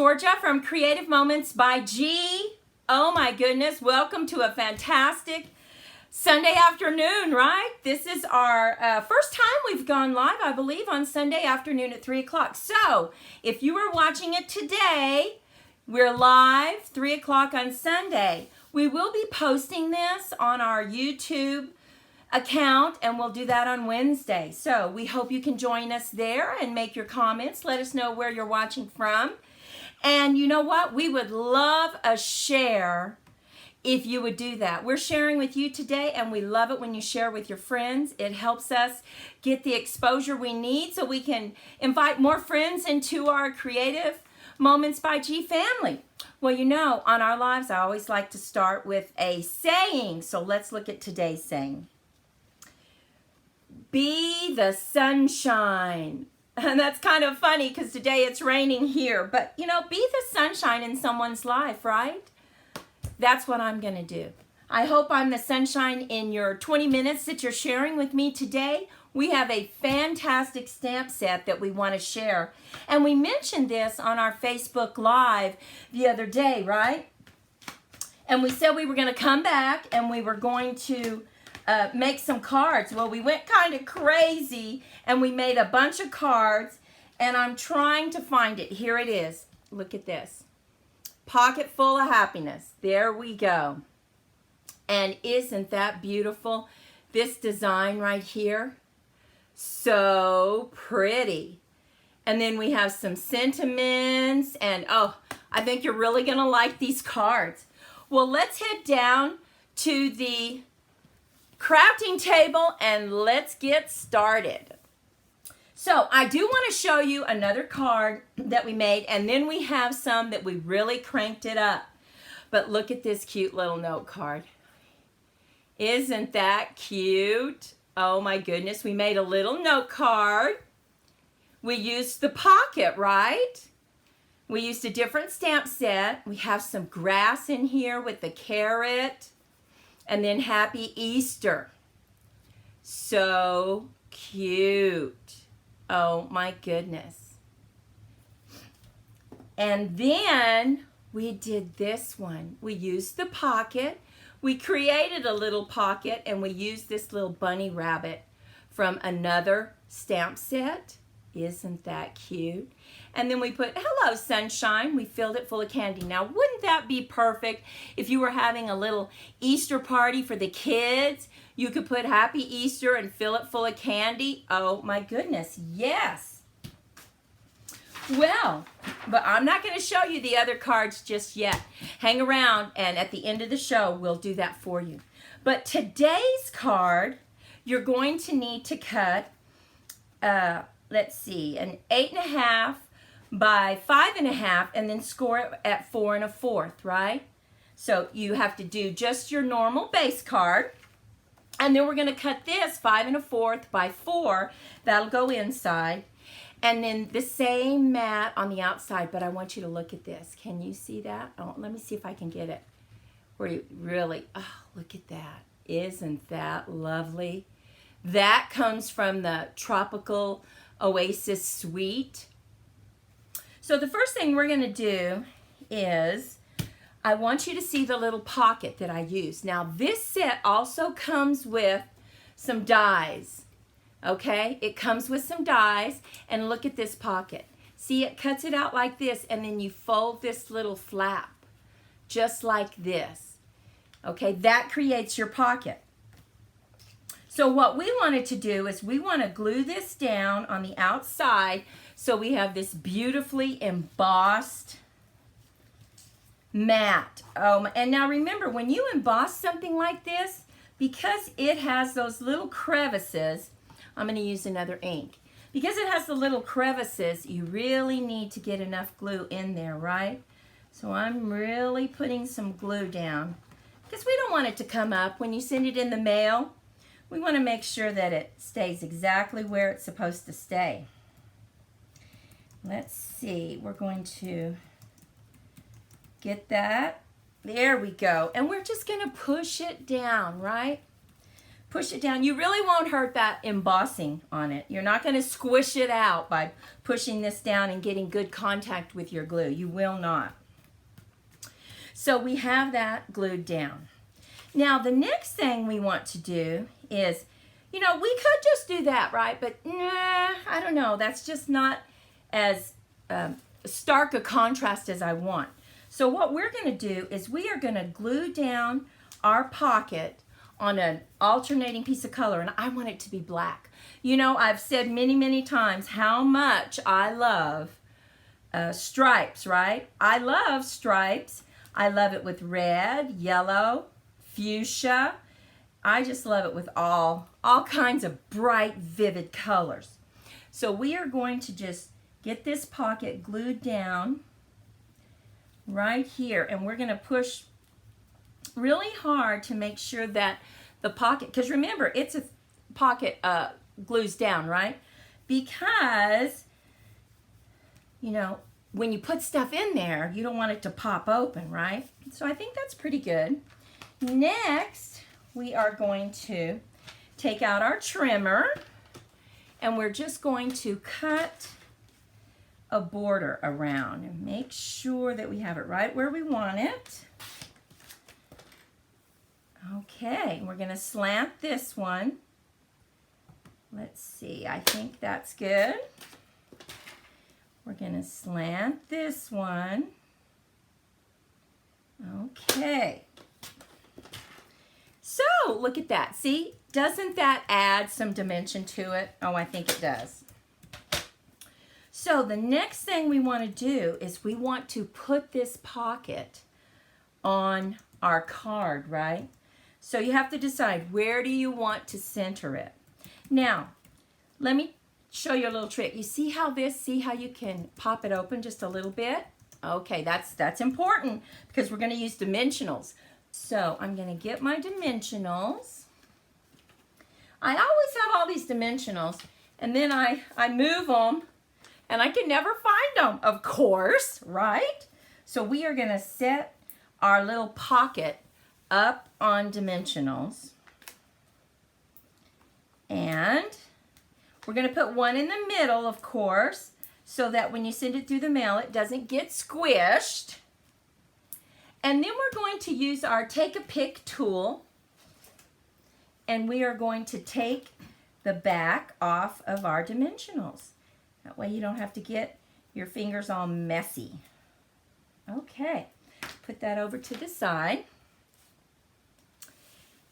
Georgia from Creative Moments by G. Oh my goodness, welcome to a fantastic Sunday afternoon, right? This is our first time we've gone live, I believe, on Sunday afternoon at 3 o'clock. So, if you are watching it today, we're live 3 o'clock on Sunday. We will be posting this on our YouTube account, and we'll do that on Wednesday. So, we hope you can join us there and make your comments. Let us know where you're watching from. And you know what? We would love a share if you would do that. We're sharing with you today, and we love it when you share with your friends. It helps us get the exposure we need so we can invite more friends into our Creative Moments by G family. Well, you know, on our lives, I always like to start with a saying. So let's look at today's saying. Be the sunshine. And that's kind of funny because today it's raining here. But, you know, be the sunshine in someone's life, right? That's what I'm going to do. I hope I'm the sunshine in your 20 minutes that you're sharing with me today. We have a fantastic stamp set that we want to share. And we mentioned this on our Facebook Live the other day, right? And we said we were going to come back and we were going to make some cards. Well, we went kind of crazy and we made a bunch of cards, and I'm trying to find it. Here it is. Look at this. Pocket full of happiness. There we go. And isn't that beautiful? This design right here. So pretty. And then we have some sentiments, and oh, I think you're really going to like these cards. Well, let's head down to the crafting table and let's get started. So I do want to show you another card that we made, and then we have some that we really cranked it up. But look at this cute little note card. Isn't that cute? Oh my goodness, we made a little note card. We used the pocket, right? We used a different stamp set. We have some grass in here with the carrot. And then Happy Easter. So cute. Oh my goodness. And then we did this one. We used the pocket. We created a little pocket, and we used this little bunny rabbit from another stamp set. Isn't that cute? And then we put, hello, sunshine. We filled it full of candy. Now, wouldn't that be perfect if you were having a little Easter party for the kids? You could put Happy Easter and fill it full of candy. Oh, my goodness. Yes. Well, but I'm not going to show you the other cards just yet. Hang around, and at the end of the show, we'll do that for you. But today's card, you're going to need to cut, let's see, an 8.5 by 5.5, and then score it at 4 1/4, right? So you have to do just your normal base card, and then we're going to cut this 5 1/4 by 4. That'll go inside, and then the same mat on the outside. But I want you to look at this. Can you see that? Oh, let me see if I can get it. Where you really? Oh, look at that! Isn't that lovely? That comes from the Tropical Oasis Suite. So the first thing we're going to do is I want you to see the little pocket that I used. Now this set also comes with some dies, okay? It comes with some dies, and look at this pocket. See, it cuts it out like this, and then you fold this little flap just like this, okay? That creates your pocket. So what we wanted to do is we want to glue this down on the outside so we have this beautifully embossed mat. And now remember, when you emboss something like this, because it has those little crevices, I'm going to use another ink. Because it has the little crevices, you really need to get enough glue in there, right? So I'm really putting some glue down because we don't want it to come up when you send it in the mail. We want to make sure that it stays exactly where it's supposed to stay. Let's see, we're going to get that. There we go. And we're just going to push it down, right? push it down. You really won't hurt that embossing on it. You're not going to squish it out by pushing this down and getting good contact with your glue. You will not. So we have that glued down. Now the next thing we want to do is, you know, we could just do that, right? But nah, I don't know. That's just not as stark a contrast as I want. So what we're going to do is we are going to glue down our pocket on an alternating piece of color, and I want it to be black. You know, I've said many, many times how much I love stripes, right? I love stripes. I love it with red, yellow, fuchsia. I just love it with all kinds of bright, vivid colors. So we are going to just get this pocket glued down right here, and we're going to push really hard to make sure that the pocket, because remember, it's a pocket glues down, right? Because, you know, when you put stuff in there, you don't want it to pop open, right? So I think that's pretty good. Next, we are going to take out our trimmer, and we're just going to cut a border around and make sure that we have it right where we want it. Okay, we're going to slant this one. Let's see, I think that's good. We're going to slant this one. Okay. So, look at that. See, doesn't that add some dimension to it? Oh, I think it does. So, the next thing we want to do is we want to put this pocket on our card, right? So you have to decide, where do you want to center it? Now, let me show you a little trick. You see how you can pop it open just a little bit? Okay, that's important because we're going to use dimensionals. So I'm going to get my dimensionals. I always have all these dimensionals, and then I move them, and I can never find them, of course, right? So we are going to set our little pocket up on dimensionals, and we're going to put one in the middle, of course, so that when you send it through the mail it doesn't get squished. And then we're going to use our take a pick tool, and we are going to take the back off of our dimensionals. That way you don't have to get your fingers all messy. Okay, put that over to the side.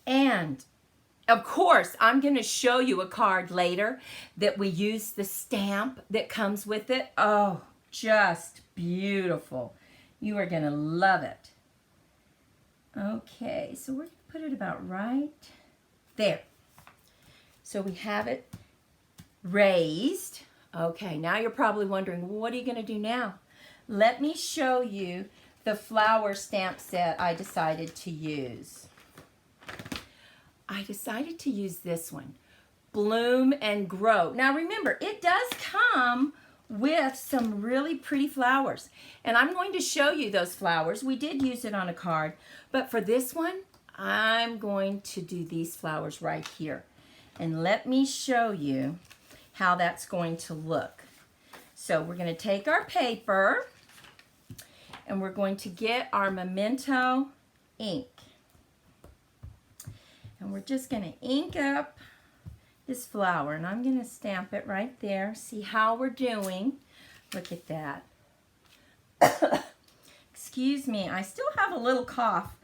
And of course, I'm going to show you a card later that we use the stamp that comes with it. Oh, just beautiful. You are going to love it. Okay, so we're going to put it about right there. So we have it raised. Okay, now you're probably wondering, what are you going to do now? Let me show you the flower stamp set I decided to use. I decided to use this one, Bloom and Grow. Now remember, it does come with some really pretty flowers, and I'm going to show you those flowers. We did use it on a card, but for this one, I'm going to do these flowers right here. And let me show you how that's going to look. So we're going to take our paper, and we're going to get our Memento ink. And we're just going to ink up this flower, and I'm going to stamp it right there. See how we're doing. Look at that. Excuse me, I still have a little cough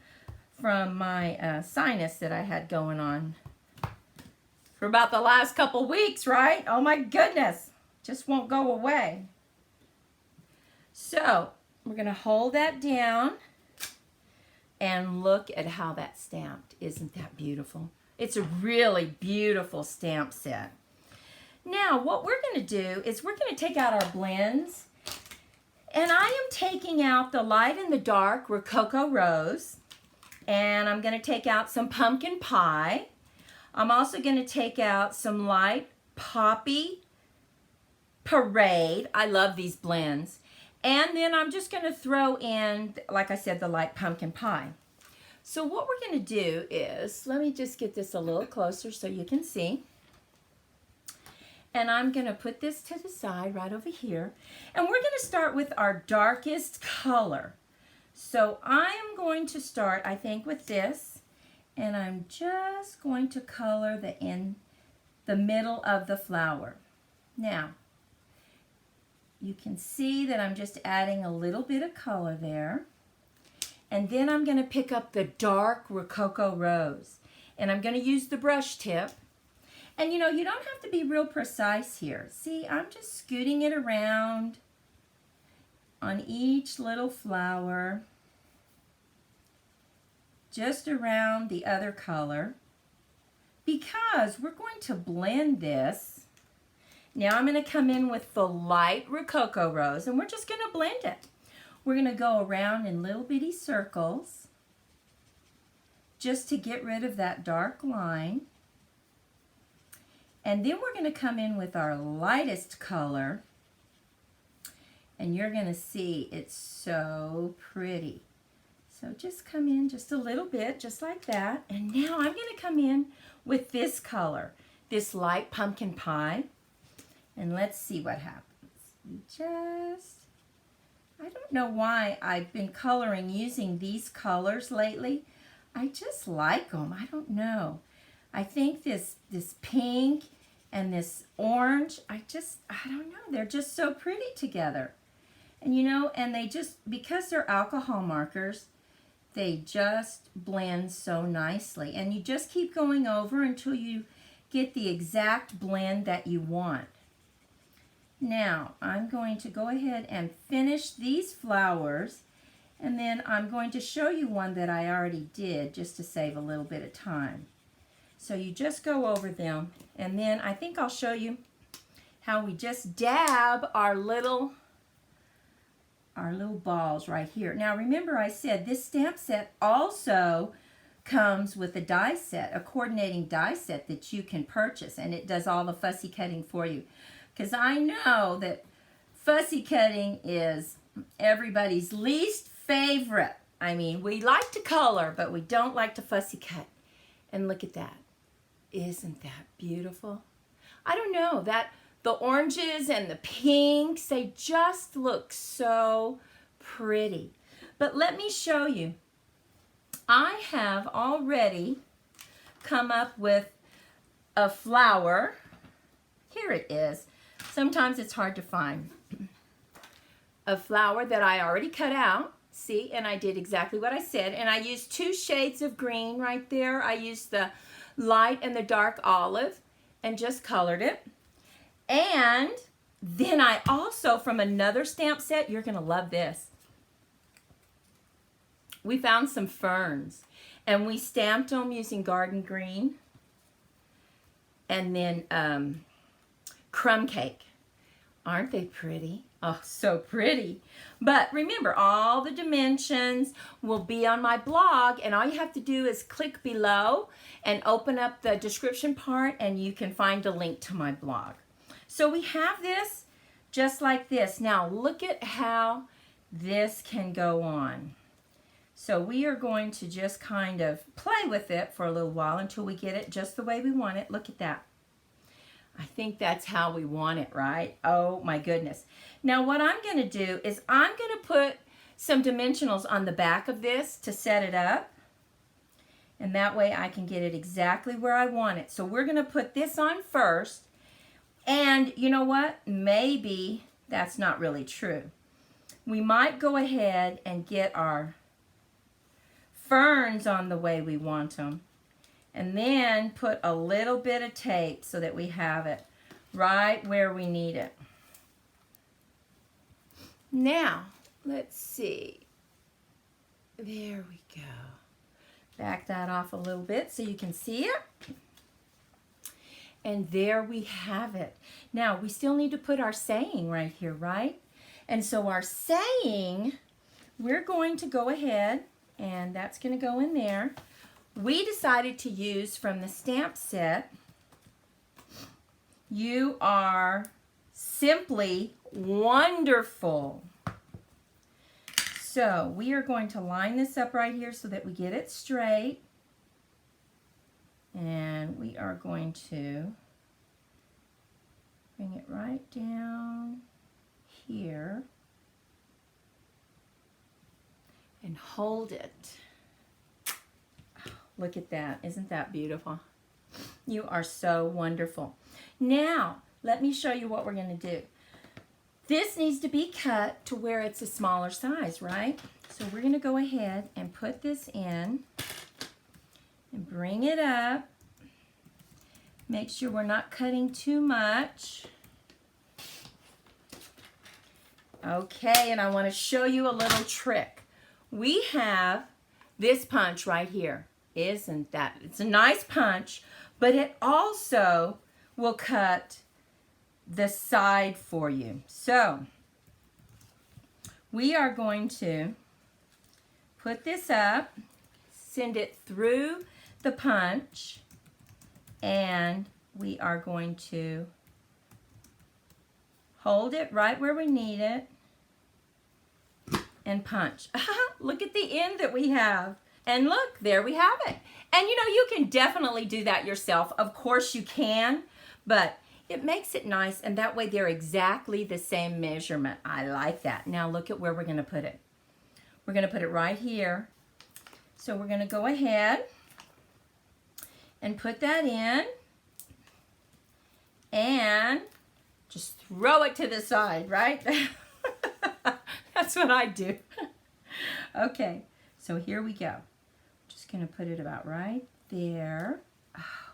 from my sinus that I had going on for about the last couple weeks, right? Oh my goodness, just won't go away. So we're going to hold that down. And look at how that's stamped. Isn't that beautiful? It's a really beautiful stamp set. Now, what we're going to do is we're going to take out our blends. And I am taking out the light and the dark Rococo Rose. And I'm going to take out some Pumpkin Pie. I'm also going to take out some light Poppy Parade. I love these blends. And then I'm just going to throw in, like I said, the light Pumpkin Pie. So what we're going to do is, let me just get this a little closer so you can see. And I'm going to put this to the side right over here. And we're going to start with our darkest color. So I am going to start, I think, with this. And I'm just going to color the middle of the flower. Now, you can see that I'm just adding a little bit of color there. And then I'm going to pick up the dark Rococo Rose. And I'm going to use the brush tip. And you know, you don't have to be real precise here. See, I'm just scooting it around on each little flower, just around the other color, because we're going to blend this. Now I'm going to come in with the light Rococo Rose, and we're just going to blend it. We're going to go around in little bitty circles just to get rid of that dark line. And then we're going to come in with our lightest color, and you're going to see it's so pretty. So just come in just a little bit, just like that. And now I'm going to come in with this color, this light pumpkin pie. And let's see what happens. I don't know why I've been coloring using these colors lately. I just like them. I don't know. I think this pink and this orange, I don't know. They're just so pretty together. And you know, and they just, because they're alcohol markers, they just blend so nicely. And you just keep going over until you get the exact blend that you want. Now, I'm going to go ahead and finish these flowers, and then I'm going to show you one that I already did just to save a little bit of time. So you just go over them, and then I think I'll show you how we just dab our little balls right here. Now remember, I said this stamp set also comes with a die set, a coordinating die set that you can purchase, and it does all the fussy cutting for you. Because I know that fussy cutting is everybody's least favorite. I mean, we like to color, but we don't like to fussy cut. And look at that. Isn't that beautiful? I don't know, the oranges and the pinks, they just look so pretty. But let me show you. I have already come up with a flower. Here it is. Sometimes it's hard to find. A flower that I already cut out. See, and I did exactly what I said. And I used 2 shades of green right there. I used the light and the dark olive and just colored it. And then I also, from another stamp set, you're going to love this. We found some ferns, and we stamped them using garden green and then crumb cake. Aren't they pretty? Oh, so pretty. But remember, all the dimensions will be on my blog, and all you have to do is click below and open up the description part, and you can find a link to my blog. So we have this just like this. Now look at how this can go on. So we are going to just kind of play with it for a little while until we get it just the way we want it. Look at that. I think that's how we want it, right? Oh my goodness. Now what I'm going to do is I'm going to put some dimensionals on the back of this to set it up. And that way I can get it exactly where I want it. So we're going to put this on first. And you know what? Maybe that's not really true. We might go ahead and get our ferns on the way we want them. And then put a little bit of tape so that we have it right where we need it. Now, let's see. There we go. Back that off a little bit so you can see it. And there we have it. Now, we still need to put our saying right here, right? And so our saying, we're going to go ahead, and that's going to go in there. We decided to use from the stamp set, "You are simply wonderful." So we are going to line this up right here so that we get it straight. And we are going to bring it right down here and hold it. Look at that. Isn't that beautiful? You are so wonderful. Now, let me show you what we're going to do. This needs to be cut to where it's a smaller size, right? So we're going to go ahead and put this in and bring it up. Make sure we're not cutting too much. Okay, and I want to show you a little trick. We have this punch right here. Isn't that? It's a nice punch, but it also will cut the side for you. So we are going to put this up, send it through the punch, and we are going to hold it right where we need it and punch. Look at the end that we have. And look, there we have it. And you know, you can definitely do that yourself. Of course you can, but it makes it nice, and that way they're exactly the same measurement. I like that. Now look at where we're going to put it. We're going to put it right here. So we're going to go ahead and put that in and just throw it to the side, right? That's what I do. Okay, so here we go. Just going to put it about right there. Oh,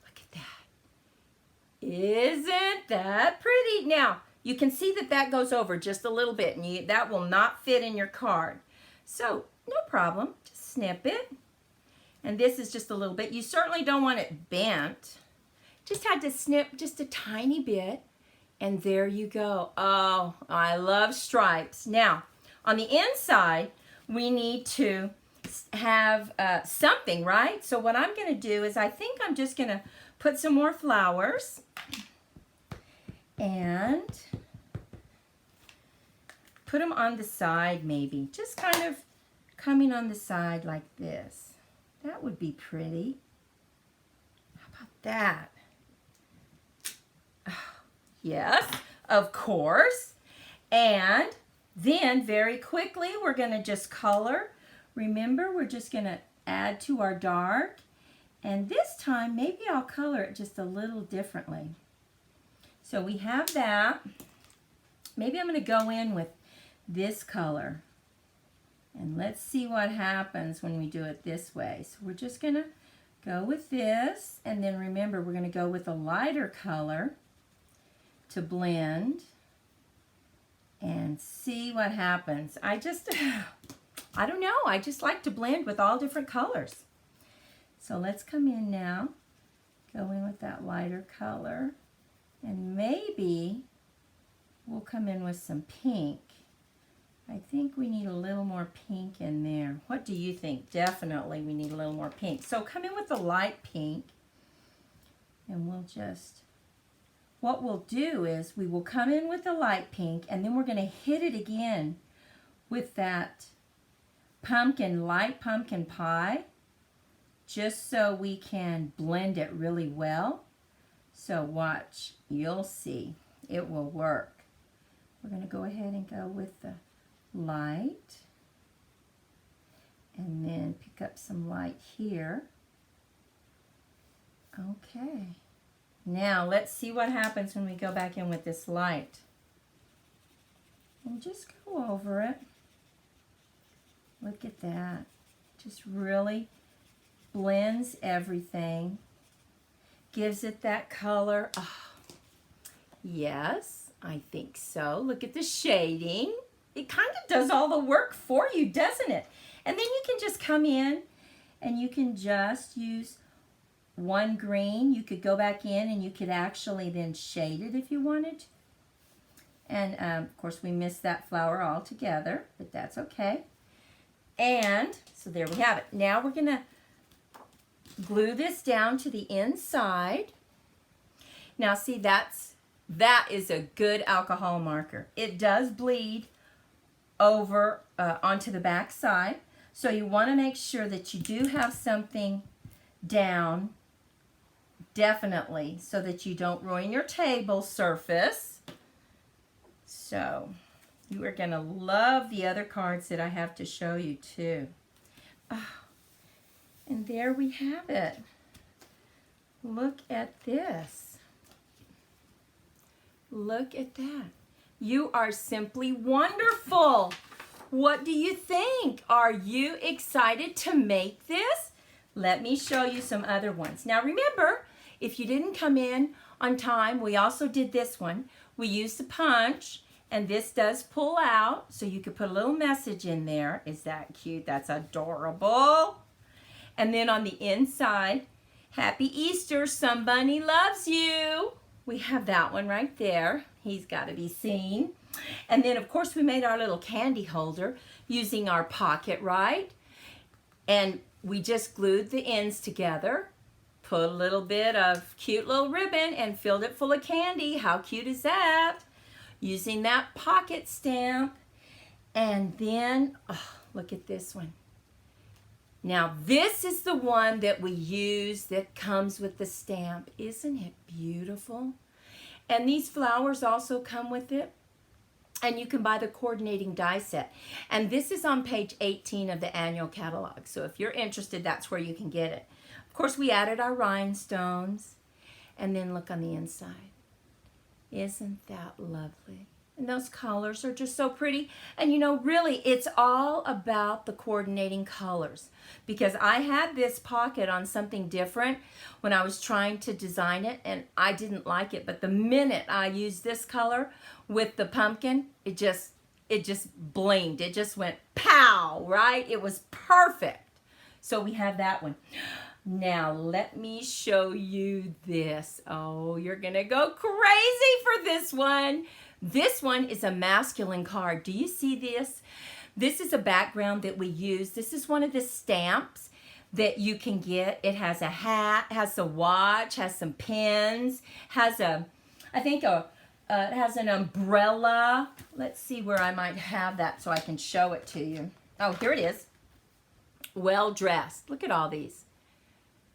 look at that. Isn't that pretty? Now, you can see that that goes over just a little bit, and that will not fit in your card. So, no problem. Just snip it. And this is just a little bit. You certainly don't want it bent. Just had to snip just a tiny bit. And there you go. Oh, I love stripes. Now, on the inside, we need to have something, right? So what I'm going to do is I think I'm just going to put some more flowers and put them on the side maybe. Just kind of coming on the side like this. That would be pretty. How about that? Yes, of course. And then very quickly we're going to just color. Remember, we're just going to add to our dark. And this time maybe I'll color it just a little differently. So we have that. Maybe I'm going to go in with this color. And let's see what happens when we do it this way. So we're just going to go with this. And then remember, we're going to go with a lighter color to blend and see what happens. I don't know, I just like to blend with all different colors. So let's come in now, go in with that lighter color, and maybe we'll come in with some pink. I think we need a little more pink in there. What do you think? Definitely we need a little more pink. So come in with the light pink, and we'll just, what we'll do is we will come in with the light pink, and then we're going to hit it again with that light pumpkin pie, just so we can blend it really well. So watch, you'll see, it will work. We're going to go ahead and go with the light, and then pick up some light here. Okay. Now, let's see what happens when we go back in with this light. And just go over it. Look at that. Just really blends everything. Gives it that color. Oh, yes, I think so. Look at the shading. It kind of does all the work for you, doesn't it? And then you can just come in and you can just use one green. You could go back in and you could actually then shade it if you wanted. And of course we missed that flower altogether, but that's okay. And so there we have it. Now we're going to glue this down to the inside. Now see, that is a good alcohol marker. It does bleed over onto the back side. So you want to make sure that you do have something down, definitely, so that you don't ruin your table surface. So you are going to love the other cards that I have to show you too. Oh, and there we have it. Look at this. Look at that. You are simply wonderful. What do you think? Are you excited to make this? Let me show you some other ones. Now remember, if you didn't come in on time, we also did this one. We used the punch, and this does pull out, so you could put a little message in there. Is that cute? That's adorable. And then on the inside, Happy Easter, somebody loves you. We have that one right there. He's got to be seen. And then, of course, we made our little candy holder using our pocket, right? And we just glued the ends together, put a little bit of cute little ribbon, and filled it full of candy. How cute is that? Using that pocket stamp. And then, oh, look at this one. Now, this is the one that we use that comes with the stamp. Isn't it beautiful? And these flowers also come with it. And you can buy the coordinating die set. And this is on page 18 of the annual catalog. So if you're interested, that's where you can get it. Of course, we added our rhinestones. And then look on the inside. Isn't that lovely? And those colors are just so pretty. And you know, really, it's all about the coordinating colors. Because I had this pocket on something different when I was trying to design it, and I didn't like it. But the minute I used this color with the pumpkin, it just blinged. It just went pow, right? It was perfect. So we have that one. Now, let me show you this. Oh, you're going to go crazy for this one. This one is a masculine card. Do you see this? This is a background that we use. This is one of the stamps that you can get. It has a hat, has a watch, has some pins, has a, I think it has an umbrella. Let's see where I might have that so I can show it to you. Oh, here it is. Well dressed. Look at all these.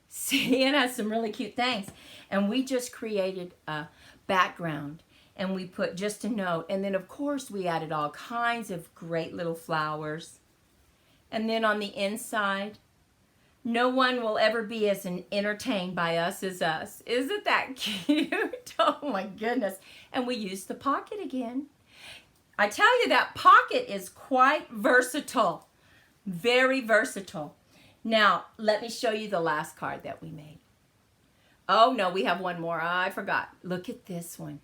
See, it has some really cute things. And we just created a background. And we put just a note. And then, of course, we added all kinds of great little flowers. And then on the inside, no one will ever be as entertained by us as us. Isn't that cute? Oh, my goodness. And we used the pocket again. I tell you, that pocket is quite versatile. Very versatile. Now, let me show you the last card that we made. Oh, no, we have one more. I forgot. Look at this one.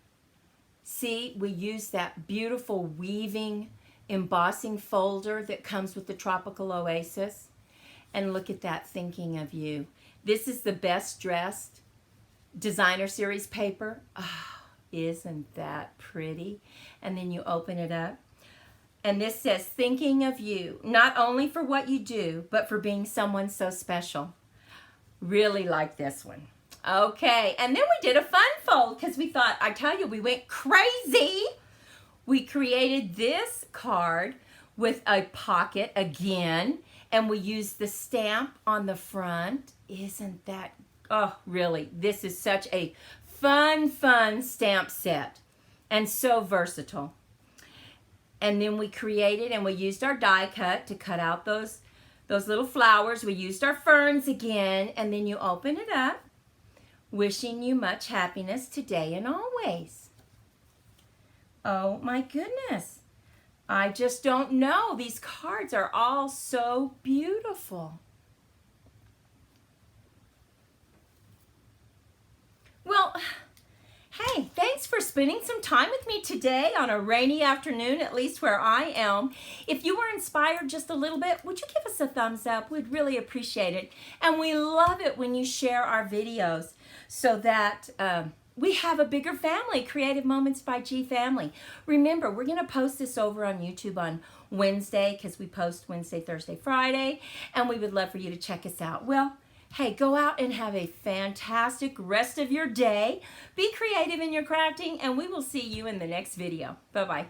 See, we use that beautiful weaving embossing folder that comes with the Tropical Oasis. And look at that, thinking of you. This is the Best Dressed Designer Series paper. Oh, isn't that pretty? And then you open it up. And this says, thinking of you, not only for what you do, but for being someone so special. Really like this one. Okay, and then we did a fun fold because we thought, I tell you, we went crazy. We created this card with a pocket again, and we used the stamp on the front. Isn't that, oh, really, this is such a fun stamp set and so versatile. And then we created and we used our die cut to cut out those little flowers. We used our ferns again, and then you open it up. Wishing you much happiness today and always. Oh my goodness. I just don't know. These cards are all so beautiful. Well, hey, thanks for spending some time with me today on a rainy afternoon, at least where I am. If you were inspired just a little bit, would you give us a thumbs up? We'd really appreciate it. And we love it when you share our videos so that we have a bigger family, Creative Moments by G family. Remember, we're going to post this over on YouTube on Wednesday because we post Wednesday, Thursday, Friday, and we would love for you to check us out. Well, hey, go out and have a fantastic rest of your day. Be creative in your crafting, and we will see you in the next video. Bye-bye.